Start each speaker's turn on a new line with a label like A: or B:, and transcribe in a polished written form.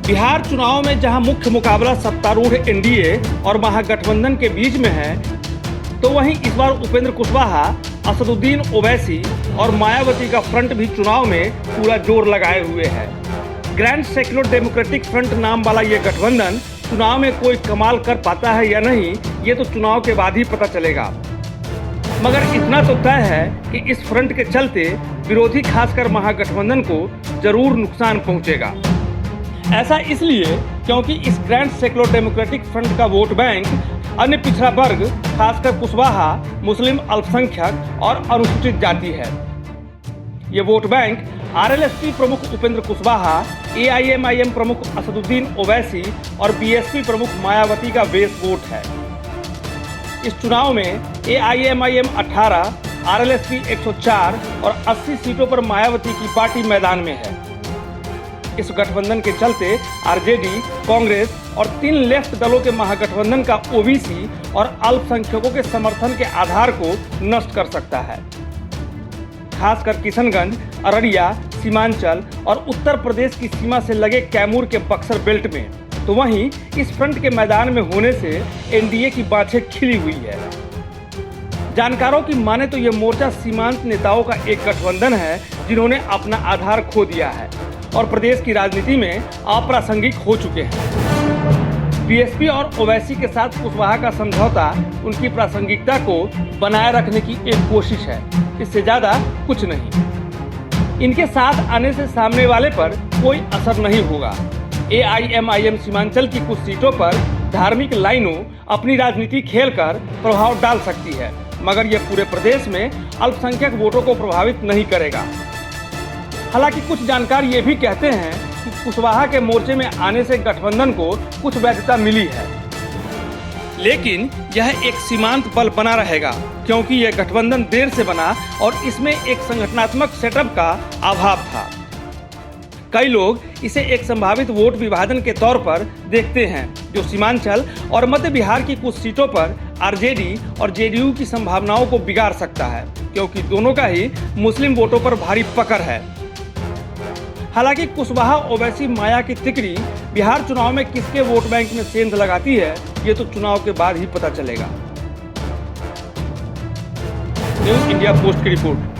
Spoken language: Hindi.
A: बिहार चुनाव में जहां मुख्य मुकाबला सत्तारूढ़ एनडीए और महागठबंधन के बीच में है, तो वहीं इस बार उपेंद्र कुशवाहा, असदुद्दीन ओवैसी और मायावती का फ्रंट भी चुनाव में पूरा जोर लगाए हुए है। ग्रैंड सेक्युलर डेमोक्रेटिक फ्रंट नाम वाला ये गठबंधन चुनाव में कोई कमाल कर पाता है या नहीं, ये तो चुनाव के बाद ही पता चलेगा। मगर इतना तो तय है कि इस फ्रंट के चलते विरोधी खासकर महागठबंधन को जरूर नुकसान पहुंचेगा। ऐसा इसलिए क्योंकि इस ग्रैंड सेक्युलर डेमोक्रेटिक फ्रंट का वोट बैंक अन्य पिछड़ा वर्ग, खासकर कुशवाहा, मुस्लिम अल्पसंख्यक और अनुसूचित जाति है। ये वोट बैंक आरएलएसपी प्रमुख उपेंद्र कुशवाहा, एआईएमआईएम प्रमुख असदुद्दीन ओवैसी और बीएसपी प्रमुख मायावती का बेस वोट है। इस चुनाव में एआईएमआईएम 18, आरएलएसपी 104 और 80 सीटों पर मायावती की पार्टी मैदान में है। इस गठबंधन के चलते आरजेडी, कांग्रेस और 3 लेफ्ट दलों के महागठबंधन का ओबीसी और अल्पसंख्यकों के समर्थन के आधार को नष्ट कर सकता है। खासकर किशनगंज, अररिया, सीमांचल और उत्तर प्रदेश की सीमा से लगे कैमूर के बक्सर बेल्ट में, तो वहीं इस फ्रंट के मैदान में होने से एनडीए की बाछें खिली हुई है। जानकारों की माने तो यह मोर्चा सीमांत नेताओं का एक गठबंधन है जिन्होंने अपना आधार खो दिया है और प्रदेश की राजनीति में अप्रासंगिक हो चुके हैं। बीएसपी और ओवैसी के साथ कुशवाहा का समझौता उनकी प्रासंगिकता को बनाए रखने की एक कोशिश है, इससे ज्यादा कुछ नहीं। इनके साथ आने से सामने वाले पर कोई असर नहीं होगा। एआईएमआईएम सीमांचल की कुछ सीटों पर धार्मिक लाइनों अपनी राजनीति खेलकर प्रभाव डाल सकती है, मगर यह पूरे प्रदेश में अल्पसंख्यक वोटों को प्रभावित नहीं करेगा। हालांकि कुछ जानकार ये भी कहते हैं कि कुशवाहा के मोर्चे में आने से गठबंधन को कुछ वैधता मिली है, लेकिन यह एक सीमांत बल बना रहेगा क्योंकि यह गठबंधन देर से बना और इसमें एक संगठनात्मक सेटअप का अभाव था। कई लोग इसे एक संभावित वोट विभाजन के तौर पर देखते हैं, जो सीमांचल और मध्य बिहार की कुछ सीटों पर आरजेडी और जेडीयू की संभावनाओं को बिगाड़ सकता है, क्योंकि दोनों का ही मुस्लिम वोटों पर भारी पकड़ है। हालांकि कुशवाहा ओवैसी माया की तिकड़ी बिहार चुनाव में किसके वोट बैंक में सेंध लगाती है, ये तो चुनाव के बाद ही पता चलेगा। न्यूज़ इंडिया पोस्ट की रिपोर्ट।